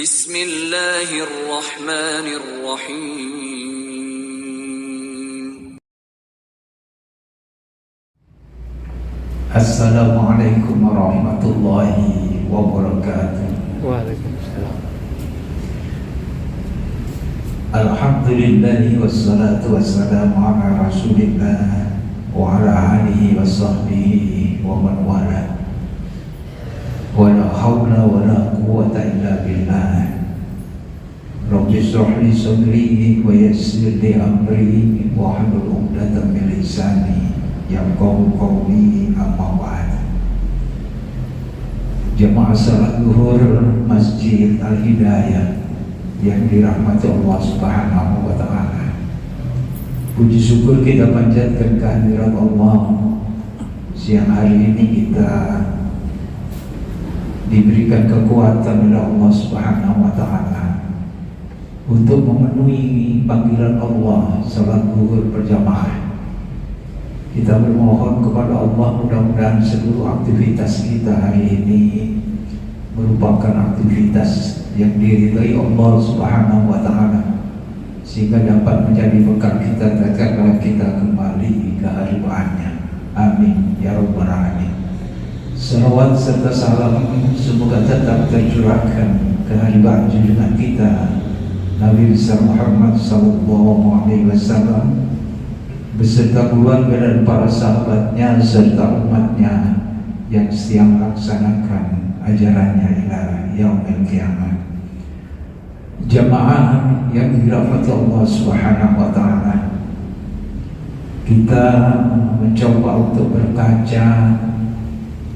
Bismillahirrahmanirrahim. Assalamualaikum warahmatullahi wabarakatuh. Waalaikumsalam. Alhamdulillahi wassalatu wassalamu ala rasulillah wa ala alihi wa sahbihi wa man wala. Wa la hawla wa la quwwata illa billah. Rabbi shrah li sadri wa yassir li amri wa hlul 'uqdatam min lisani yafqahu qawli, amma ba'd. Jemaah salat zuhur Masjid Al-Hidayah yang dirahmati Allah Subhanahu wa ta'ala, puji syukur kita panjatkan kehadirat Allah. Siang hari ini kita diberikan kekuatan oleh Allah Subhanahu wa ta'ala untuk memenuhi panggilan Allah salat zuhur berjamaah. Kita bermohon kepada Allah, mudah-mudahan seluruh aktivitas kita hari ini merupakan aktivitas yang diridhai Allah Subhanahu wa ta'ala, sehingga dapat menjadi bekal kita tatkala kita kembali ke hadiratnya. Amin ya rabbal alamin. Salawat serta salam semoga tetap tercurahkan ke hadirat junjungan kita Nabi besar Muhammad sallallahu alaihi wasallam beserta keluarga dan para sahabatnya serta umatnya yang setia melaksanakan ajarannya ila yaumil qiyamah. Jamaah yang dirahmati Allah Subhanahu wa ta'ala, kita mencoba untuk berkaca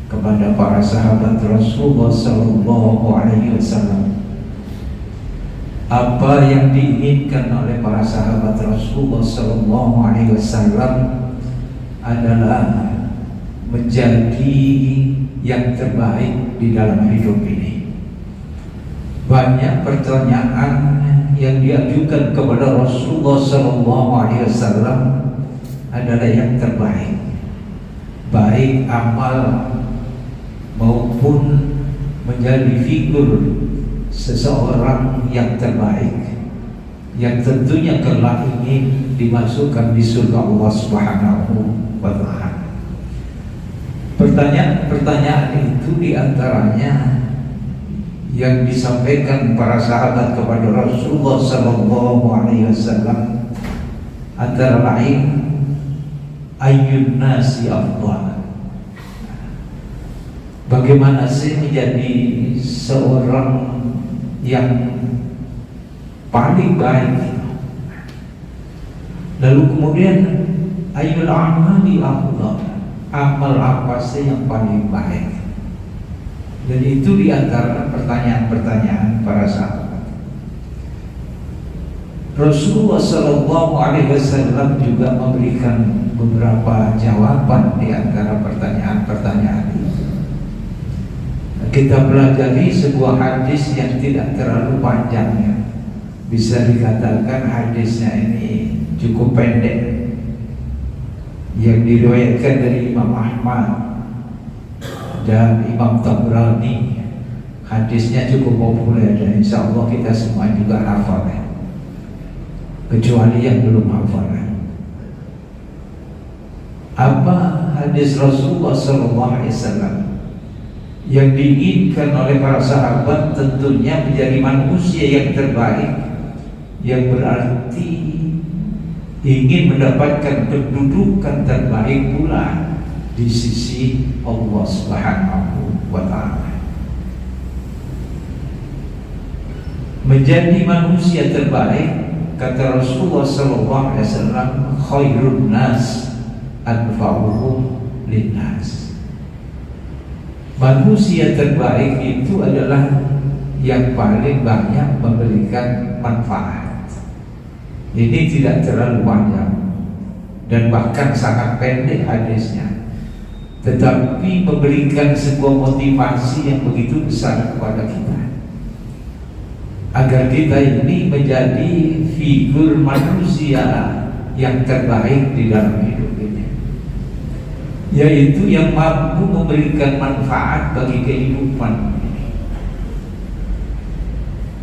kepada para sahabat Rasulullah sallallahu alaihi wasallam. Apa yang diinginkan oleh para sahabat Rasulullah sallallahu alaihi wasallam adalah menjadi yang terbaik di dalam hidup ini. Banyak pertanyaan yang diajukan kepada Rasulullah sallallahu alaihi wasallam adalah yang terbaik, baik amal maupun menjadi figur seseorang yang terbaik, yang tentunya kelak ingin dimasukkan di surga Allah Subhanahu wa ta'ala. Pertanyaan-pertanyaan itu diantaranya yang disampaikan para sahabat kepada Rasulullah sallallahu alaihi wasallam antara lain, ayyun nasi afdal. Bagaimana sih menjadi seorang yang paling baik? Lalu kemudian ayyul amali afdal, amal apa sih yang paling baik? Dan itu diantara pertanyaan-pertanyaan para sahabat. Rasulullah sallallahu alaihi wasallam juga memberikan beberapa jawaban di antara pertanyaan-pertanyaan itu. Kita pelajari sebuah hadis yang tidak terlalu panjang, ya. Bisa dikatakan hadisnya ini cukup pendek, yang diriwayatkan dari Imam Ahmad dan Imam Tabrani. Hadisnya cukup populer dan insya Allah kita semua juga hafal, ya. Kecuali yang belum hafal, ya. Apa hadis Rasulullah SAW yang diinginkan oleh para sahabat? Tentunya menjadi manusia yang terbaik, yang berarti ingin mendapatkan kedudukan terbaik pula di sisi Allah Subhanahu wa ta'ala. Menjadi manusia terbaik, kata Rasulullah SAW, khairun nas anfa'uhum linnas. Manusia terbaik itu adalah yang paling banyak memberikan manfaat. Ini tidak terlalu panjang dan bahkan sangat pendek hadisnya, tetapi memberikan sebuah motivasi yang begitu besar kepada kita, agar kita ini menjadi figur manusia yang terbaik di dalam hidup ini, yaitu yang mampu memberikan manfaat bagi kehidupan ini.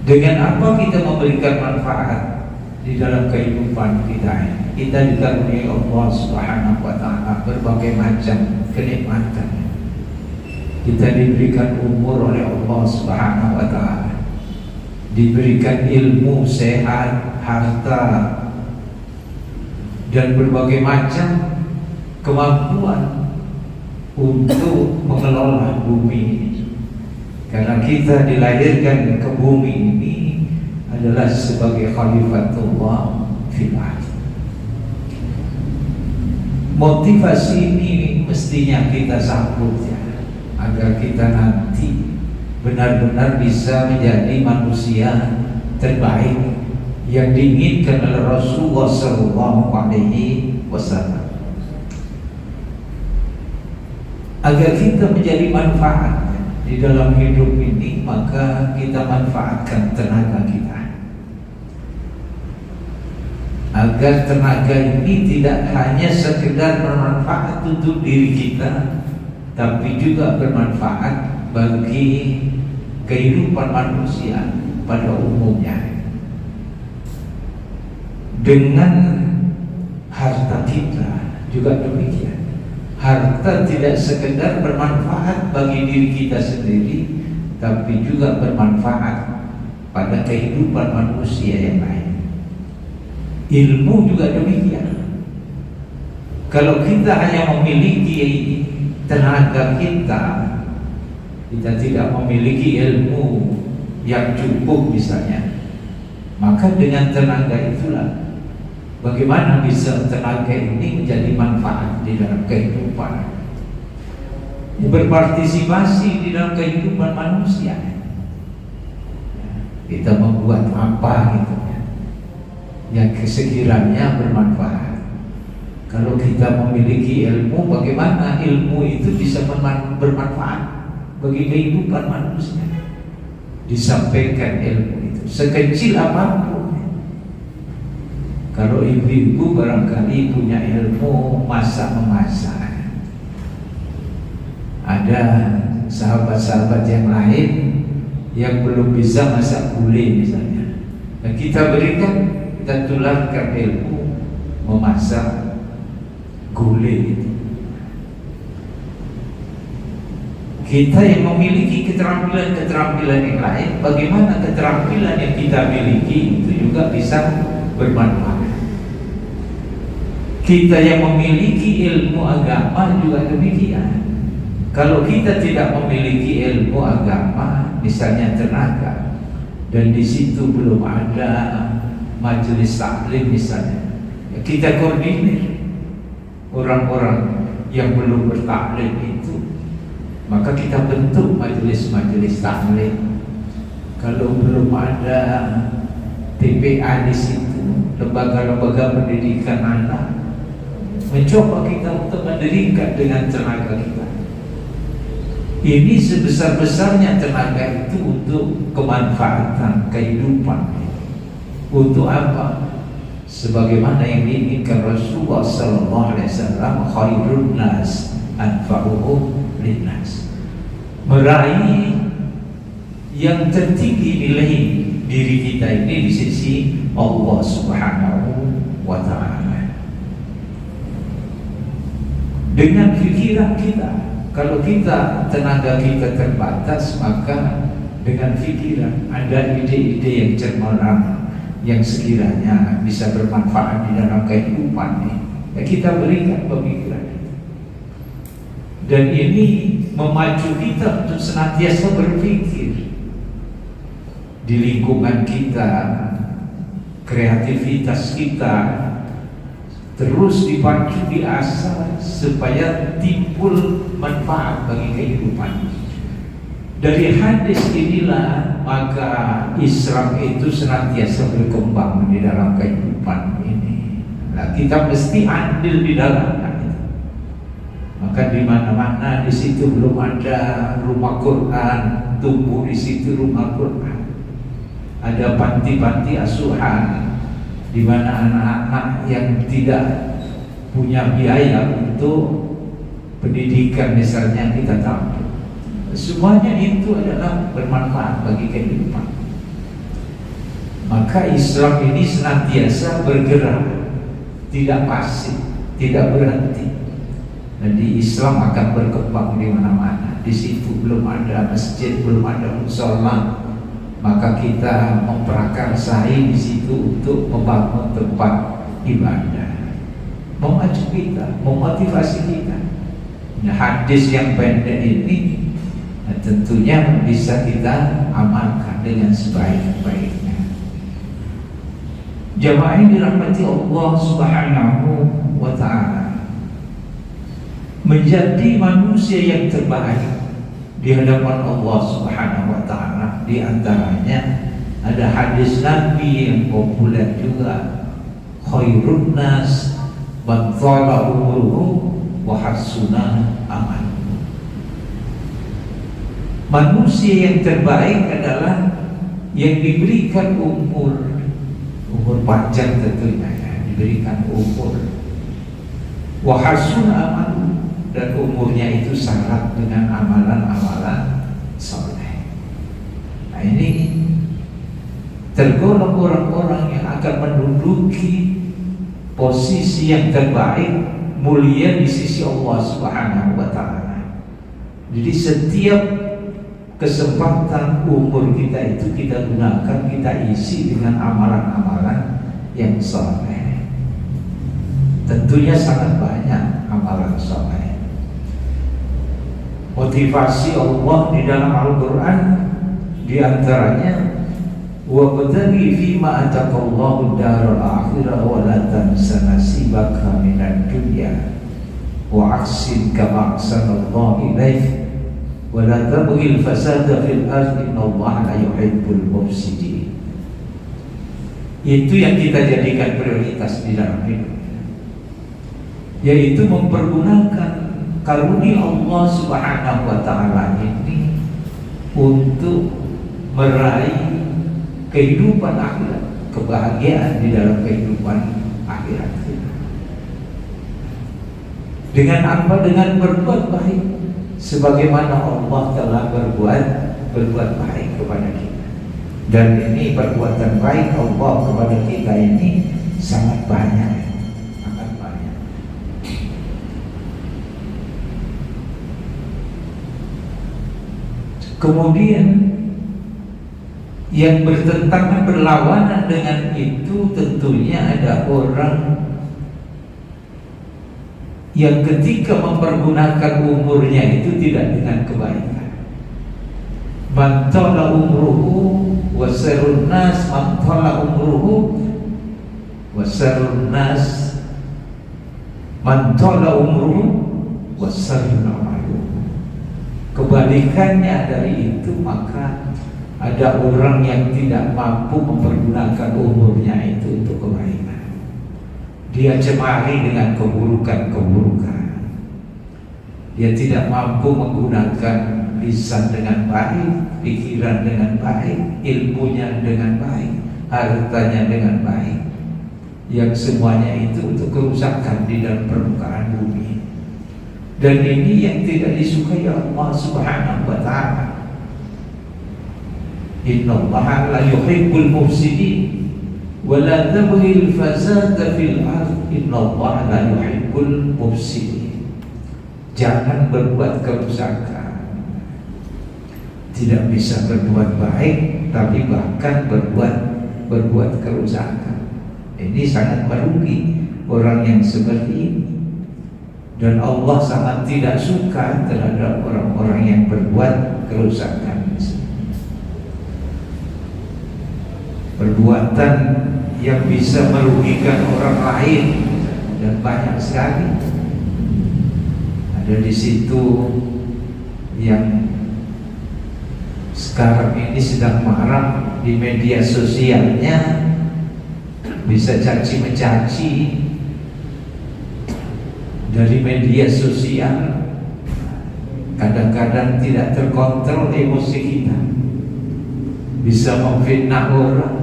Dengan apa kita memberikan manfaat di dalam kehidupan kita? Kita dikaruniai Allah Subhanahu wa Ta'ala berbagai macam kenikmatan. Kita diberikan umur oleh Allah Subhanahu wa Ta'ala, diberikan ilmu, sehat, harta, dan berbagai macam kemampuan untuk mengelola bumi ini. Karena kita dilahirkan ke bumi ini adalah sebagai khalifatullah fil ardh. Motivasi ini mestinya kita sambut ya, agar kita nanti benar-benar bisa menjadi manusia terbaik yang diinginkan oleh Rasulullah SAW. Agar kita menjadi manfaat di dalam hidup ini, maka kita manfaatkan tenaga kita, agar tenaga ini tidak hanya sekedar bermanfaat untuk diri kita, tapi juga bermanfaat bagi kehidupan manusia pada umumnya. Dengan harta kita juga demikian. Harta tidak sekedar bermanfaat bagi diri kita sendiri, tapi juga bermanfaat pada kehidupan manusia yang lain. Ilmu juga demikian. Kalau kita hanya memiliki tenaga kita tidak memiliki ilmu yang cukup misalnya, maka dengan tenaga itulah bagaimana bisa tenaga ini menjadi manfaat di dalam kehidupan, berpartisipasi di dalam kehidupan manusia. Kita membuat apa gitu ya, yang sekiranya bermanfaat. Kalau kita memiliki ilmu, bagaimana ilmu itu bisa bermanfaat bagi kehidupan manusia? Disampaikan ilmu itu sekecil apapun. Kalau ibu-ibu barangkali punya ilmu masak-memasak, ada sahabat-sahabat yang lain yang belum bisa masak gulai misalnya, dan kita berikan, kita tularkan ilmu memasak gulai itu. Kita yang memiliki keterampilan-keterampilan yang lain, bagaimana keterampilan yang kita miliki itu juga bisa bermanfaat. Kita yang memiliki ilmu agama juga demikian. Kalau kita tidak memiliki ilmu agama, misalnya tenaga, dan di situ belum ada majelis taklim misalnya, ya kita koordinir orang-orang yang belum bertaklim itu, maka kita bentuk majelis-majelis taklim. Kalau belum ada TPA di situ, lembaga-lembaga pendidikan anak, mencoba kita untuk mendirikan dengan tenaga kita. Ini sebesar-besarnya tenaga itu untuk kemanfaatan kehidupan. Untuk apa? Sebagaimana yang diinginkan Rasulullah SAW, khairun nas anfa'uhum linnas, meraih yang tertinggi nilai diri kita ini di sisi Allah Subhanahu wa Ta'ala. Dengan pikiran kita, kalau kita tenaga kita terbatas, maka dengan pikiran ada ide-ide yang cemerlang yang sekiranya bisa bermanfaat di dalam kehidupan ini, ya kita berikan pemikiran itu. Dan ini memacu kita untuk senantiasa berpikir di lingkungan kita, kreativitas kita terus dipacu, diasah supaya timbul manfaat bagi kehidupan. Dari hadis inilah maka Islam itu senantiasa berkembang di dalam kehidupan ini. Nah, kita mesti andil di dalamnya. Maka di mana-mana di situ belum ada rumah Quran, tumbuh di situ rumah Quran. Ada panti-panti asuhan di mana anak-anak yang tidak punya biaya untuk pendidikan misalnya kita tampung. Semuanya itu adalah bermanfaat bagi kehidupan. Maka Islam ini senantiasa bergerak, tidak pasif, tidak berhenti. Jadi Islam akan berkembang di mana-mana. Di situ belum ada masjid, belum ada mushola, maka kita memprakarsai di situ untuk membangun tempat ibadah, memacu kita, memotivasi kita. Nah, hadis yang pendek ini tentunya bisa kita amalkan dengan sebaik-baiknya. Jamaah yang dirahmati Allah Subhanahu wa ta'ala, menjadi manusia yang terbaik di hadapan Allah Subhanahu wa ta'ala, di antaranya ada hadis Nabi yang populer juga, khairun nas man thala umruhu wa hasuna amaluhu. Manusia yang terbaik adalah yang diberikan umur panjang, tentunya ya, diberikan umur, wa hasuna amaluhu, dan umurnya itu syarat dengan amalan-amalan soleh. Nah, ini tergolong orang-orang yang akan menduduki posisi yang terbaik, mulia di sisi Allah Subhanahu wa ta'ala. Jadi setiap kesempatan umur kita itu kita gunakan, kita isi dengan amalan-amalan yang soleh. Tentunya sangat banyak amalan soleh. Motivasi Allah di dalam Al-Quran diantaranya, wabtaghi fima ataqallahu daral akhirah wa la tansa nasibaka minad dunya wa ahsin kama ahsanallahu ilaik wa la tabghil fasada fil ardi innallaha la yuhibbul mufsidin. Itu yang kita jadikan prioritas di dalam hidup, yaitu mempergunakan karunia Allah Subhanahu wa ta'ala ini untuk meraih kehidupan akhirat, kebahagiaan di dalam kehidupan akhirat kita. Dengan apa? Dengan berbuat baik, sebagaimana Allah telah berbuat baik kepada kita. Dan ini perbuatan baik Allah kepada kita ini sangat banyak. Kemudian yang bertentangan, berlawanan dengan itu tentunya ada orang yang ketika mempergunakan umurnya itu tidak dengan kebaikan. Man tala umruhu wasarun nas, man tala umruhu wasarun nas, man tala umruhu wasarun amaluhu. Kebalikannya dari itu, maka ada orang yang tidak mampu mempergunakan umurnya itu untuk kebaikan. Dia cemari dengan keburukan-keburukan. Dia tidak mampu menggunakan lisan dengan baik, pikiran dengan baik, ilmunya dengan baik, hartanya dengan baik, yang semuanya itu untuk kerusakan di dalam permukaan bumi. Dan ini yang tidak disukai Allah Subhanahu wa ta'ala. Innallaha la yuhibbul mufsidin wa la tabghil fasada fil ardh innallaha la yuhibbul mufsidin. Jangan berbuat kerusakan. Tidak bisa berbuat baik, tapi bahkan berbuat kerusakan. Ini sangat merugi orang yang seperti ini. Dan Allah sangat tidak suka terhadap orang-orang yang berbuat kerusakan. Perbuatan yang bisa merugikan orang lain, dan banyak sekali. Ada di situ yang sekarang ini sedang marak di media sosialnya, bisa caci mencaci dari media sosial. Kadang-kadang tidak terkontrol emosi kita, bisa memfitnah orang.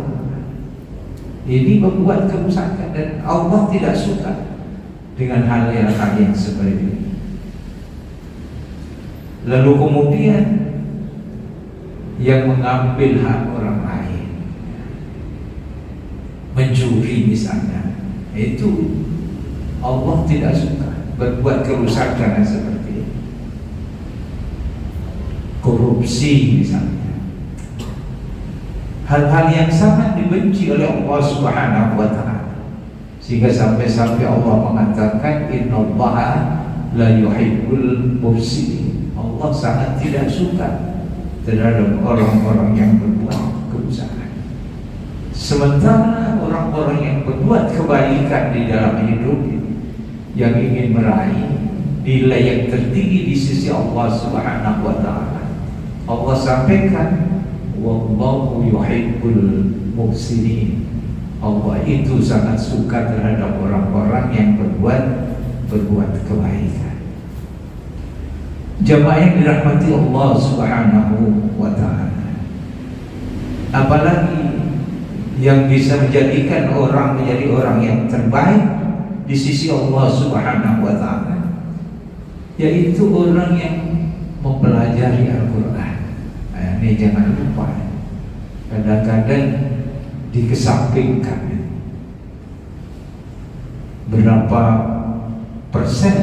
Ini membuat kerusakan, dan Allah tidak suka dengan hal yang seperti ini. Lalu kemudian yang mengambil hak orang lain, mencuri misalnya, itu Allah tidak suka. Berbuat kerusakan seperti itu, korupsi misalnya, hal-hal yang sangat dibenci oleh Allah Subhanahu wa ta'ala, sehingga sampai-sampai Allah mengatakan innallaha la yuhibbul mufsidin. Allah sangat tidak suka terhadap orang-orang yang berbuat kerusakan. Sementara orang-orang yang berbuat kebaikan di dalam hidup ini, yang ingin meraih nilai yang tertinggi di sisi Allah Subhanahu wa ta'ala, Allah sampaikan wallahu yuhibbul muhsinin. Allah itu sangat suka terhadap orang-orang yang berbuat kebaikan. Jamaah yang dirahmati Allah Subhanahu wa ta'ala, apalagi yang bisa menjadikan orang menjadi orang yang terbaik di sisi Allah Subhanahu wa ta'ala, yaitu orang yang mempelajari Al-Quran. Nah, ini jangan lupa, kadang-kadang dikesampingkan. Berapa persen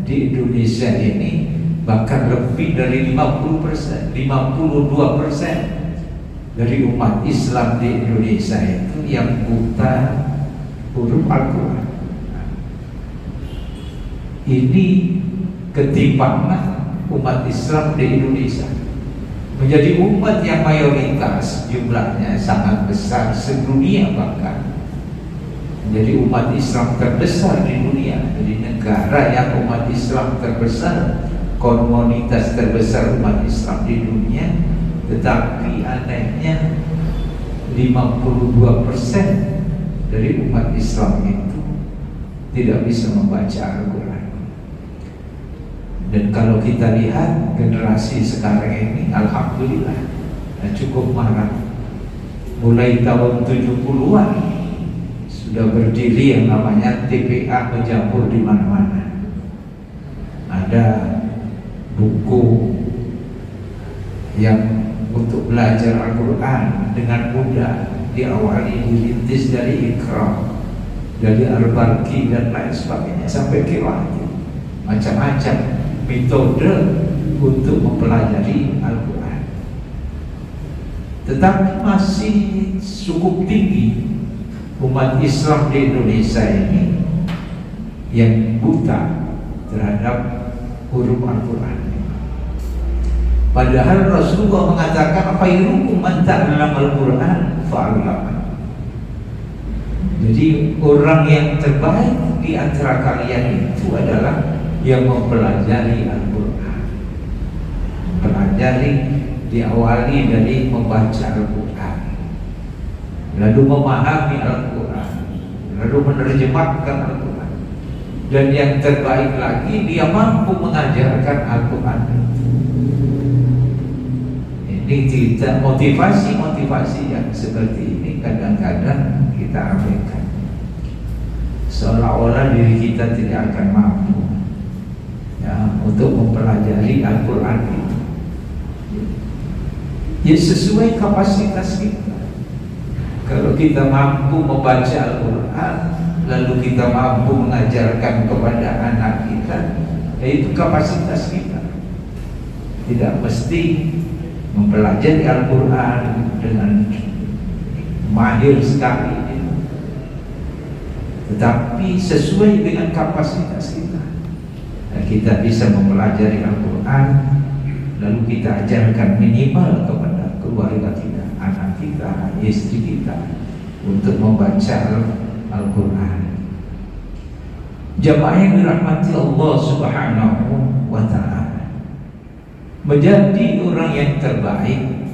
di Indonesia ini, bahkan lebih dari 50%, 52% dari umat Islam di Indonesia itu yang buta huruf Al-Quran. Ini ketimpangan umat Islam di Indonesia, menjadi umat yang mayoritas, jumlahnya sangat besar sedunia, bahkan menjadi umat Islam terbesar di dunia. Jadi negara yang umat Islam terbesar, komunitas terbesar umat Islam di dunia, tetapi anehnya 52% dari umat Islam itu tidak bisa membaca Al-Quran. Dan kalau kita lihat generasi sekarang ini, alhamdulillah cukup marah. Mulai tahun 70-an sudah berdiri yang namanya TPA menjamur di mana-mana. Ada buku yang untuk belajar Al-Quran dengan mudah, diawali dirintis dari Iqra, dari Al-Barqi dan lain sebagainya sampai Qiraat. Macam-macam metode untuk mempelajari Al-Quran, tetapi masih cukup tinggi umat Islam di Indonesia ini yang buta terhadap huruf Al-Quran. Padahal Rasulullah mengatakan khairukum man ta'allama Al-Quran fa'allama. Jadi orang yang terbaik di antara kalian itu adalah yang mempelajari Al-Quran. Mempelajari diawali dari membaca Al-Quran, lalu memahami Al-Quran, lalu menerjemahkan Al-Quran, dan yang terbaik lagi dia mampu mengajarkan Al-Quran. Ini tidak, motivasi yang seperti ini kadang-kadang kita abaikan, seolah-olah diri kita tidak akan mampu untuk mempelajari Al-Quran itu. Ya sesuai kapasitas kita. Kalau kita mampu membaca Al-Quran, lalu kita mampu mengajarkan kepada anak kita, yaitu kapasitas kita. Tidak mesti mempelajari Al-Quran dengan mahir sekali, tetapi sesuai dengan kapasitas kita. Kita bisa mempelajari Al-Quran, lalu kita ajarkan minimal kepada keluarga kita, anak kita, istri kita, untuk membaca Al-Quran. Jamaah yang dirahmati Allah Subhanahu wa ta'ala, menjadi orang yang terbaik,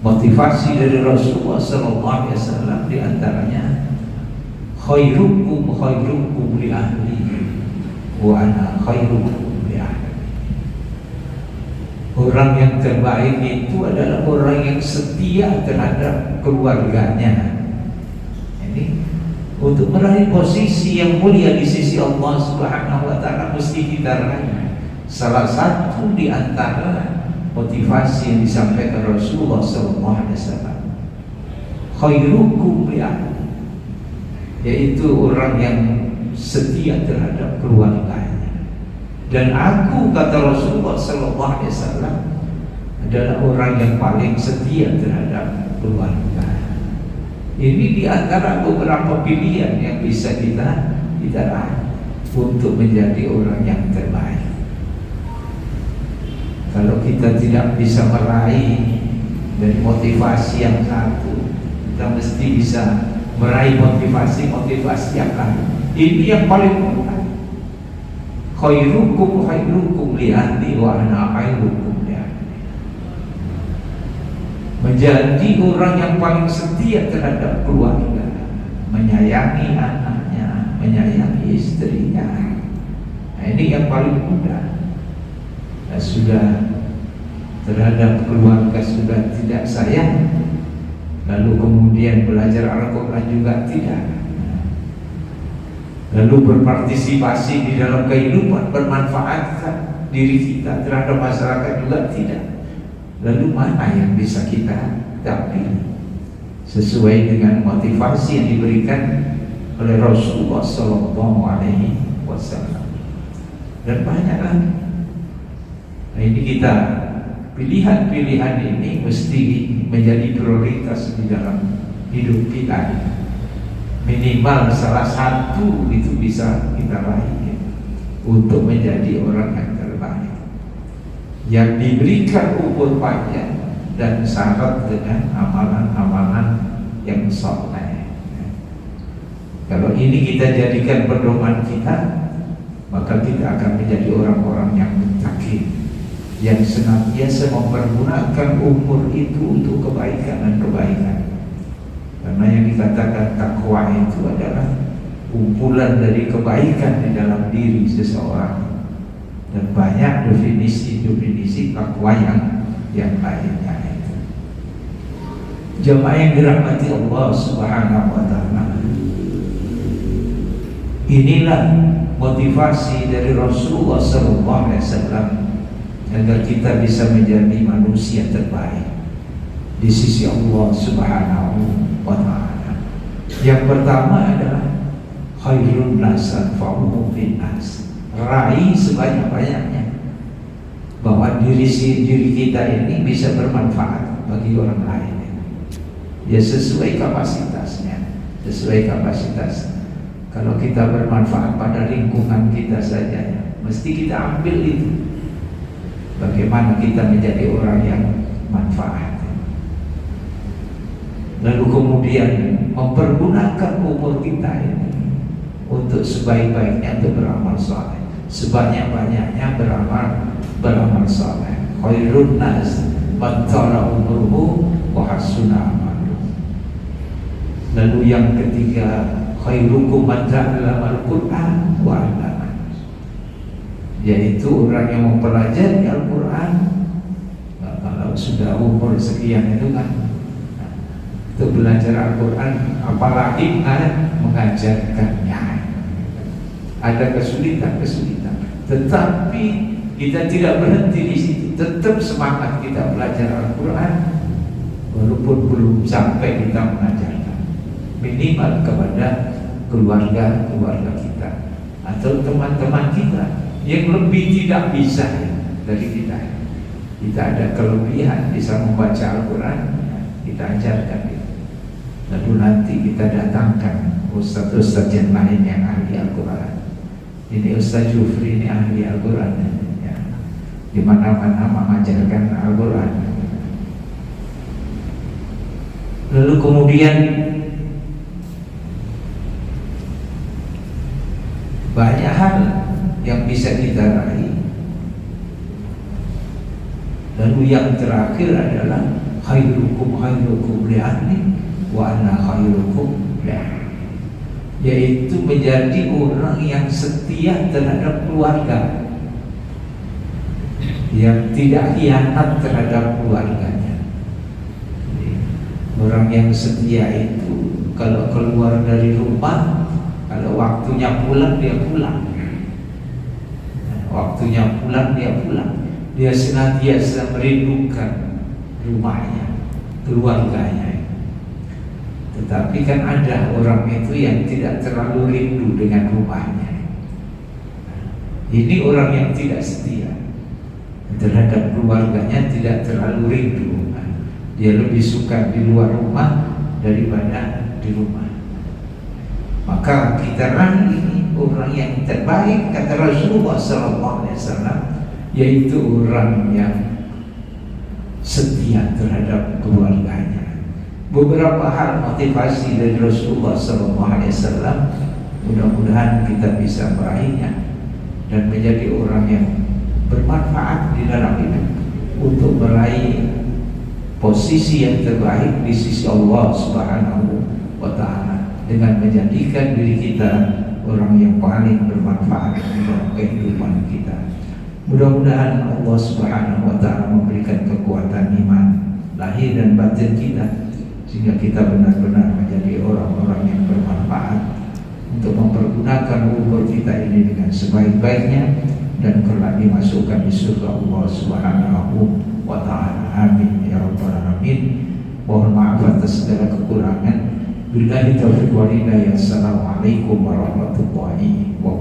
motivasi dari Rasulullah SAW diantaranya khairukum khairukum li ahli wa ana khairukum li ahli. Orang yang terbaik itu adalah orang yang setia terhadap keluarganya. Ini untuk meraih posisi yang mulia di sisi Allah Subhanahu wa ta'ala mesti kita raih. Salah satu di antara motivasi yang disampaikan Rasulullah SAW, khairukum li ahli, yaitu orang yang setia terhadap keluarganya. Dan aku, kata Rasulullah SAW, adalah orang yang paling setia terhadap keluarga. Ini di antara beberapa pilihan yang bisa kita raih untuk menjadi orang yang terbaik. Kalau kita tidak bisa meraih dari motivasi yang satu, kita mesti bisa meraih motivasi yang lain. Ini yang paling mudah. Khairukum li ahli wa ana khairukum li ahli. Menjadi orang yang paling setia terhadap keluarga, menyayangi anaknya, menyayangi istrinya. Nah, ini yang paling mudah. Nah, sudah terhadap keluarga sudah tidak sayang, lalu kemudian belajar Al-Quran juga tidak, lalu berpartisipasi di dalam kehidupan, bermanfaatkan diri kita terhadap masyarakat juga tidak, lalu mana yang bisa kita dapat sesuai dengan motivasi yang diberikan oleh Rasulullah SAW. Dan banyak lagi. Nah, ini kita pilihan-pilihan ini mesti menjadi prioritas di dalam hidup kita. Minimal salah satu itu bisa kita raih untuk menjadi orang yang terbaik, yang diberikan umur panjang dan syarat dengan amalan-amalan yang saleh. Kalau ini kita jadikan pedoman kita, maka kita akan menjadi orang-orang yang muttaqin, yang senantiasa mempergunakan umur itu untuk kebaikan dan kebaikan. Karena yang dikatakan takwa itu adalah kumpulan dari kebaikan di dalam diri seseorang. Dan banyak definisi takwa yang lainnya itu. Jemaah yang dirahmati Allah Subhanahu wa taala. Inilah motivasi dari Rasulullah SAW agar kita bisa menjadi manusia terbaik di sisi Allah Subhanahu wa ta'ala. Yang pertama adalah khairun nas anfa'uhum linnas. Raih sebanyak-banyaknya bahwa diri kita ini bisa bermanfaat bagi orang lain. Ya sesuai kapasitasnya, sesuai kapasitas. Kalau kita bermanfaat pada lingkungan kita saja, mesti kita ambil itu. Bagaimana kita menjadi orang yang manfaat. Lalu kemudian mempergunakan umur kita ini untuk sebaik-baiknya untuk beramal saleh, sebanyak-banyaknya beramal saleh. Khairun nas man tala umruhu wa hasuna amaluhu. Lalu yang ketiga, khairukum man ta'allama al-Qur'an wa 'allama, yaitu orang yang mempelajari Al-Quran. Nah, kalau sudah umur sekian itu kan untuk belajar Al-Quran, apalagi mengajarkannya, ada kesulitan, tetapi kita tidak berhenti di situ, tetap semangat kita belajar Al-Quran walaupun belum sampai kita mengajarkan, minimal kepada keluarga kita atau teman-teman kita yang lebih tidak bisa dari kita. Kita ada kelebihan bisa membaca Al-Quran, kita ajarkan itu. Lalu nanti kita datangkan ustaz-ustaz yang lain yang ahli Al-Quran. Ini Ustaz Jufri ini ahli Al-Quran ya. Di mana-mana mengajarkan Al-Quran. Lalu kemudian banyak hal yang bisa kita raih. Lalu yang terakhir adalah khairukum li ahli wa ana khairukum li ahli, yaitu menjadi orang yang setia terhadap keluarga, yang tidak khianat terhadap keluarganya. Orang yang setia itu kalau keluar dari rumah, kalau waktunya pulang dia pulang. Waktunya pulang dia pulang. Dia senantiasa merindukan rumahnya, keluarganya. Tetapi kan ada orang itu yang tidak terlalu rindu dengan rumahnya. Ini orang yang tidak setia terhadap keluarganya, tidak terlalu rindu. Dia lebih suka di luar rumah daripada di rumah. Maka kita raih orang yang terbaik, kata Rasulullah SAW, yaitu orang yang setia terhadap keluarganya. Beberapa hal motivasi dari Rasulullah SAW, mudah-mudahan kita bisa meraihnya dan menjadi orang yang bermanfaat di dalam hidup untuk meraih posisi yang terbaik di sisi Allah Subhanahu wa Ta'ala, dengan menjadikan diri kita orang yang paling bermanfaat di dalam kehidupan kita. Mudah-mudahan Allah Subhanahu wa Ta'ala memberikan kekuatan iman lahir dan batin kita, sehingga kita benar-benar menjadi orang-orang yang bermanfaat untuk mempergunakan umur kita ini dengan sebaik-baiknya dan kelak dimasukkan di surga Allah Subhanahu wa Ta'ala. Amin ya rabbal alamin. Mohon maaf atas segala kekurangan. Billahi taufiq wal hidayah. Assalamualaikum warahmatullahi wabarakatuh.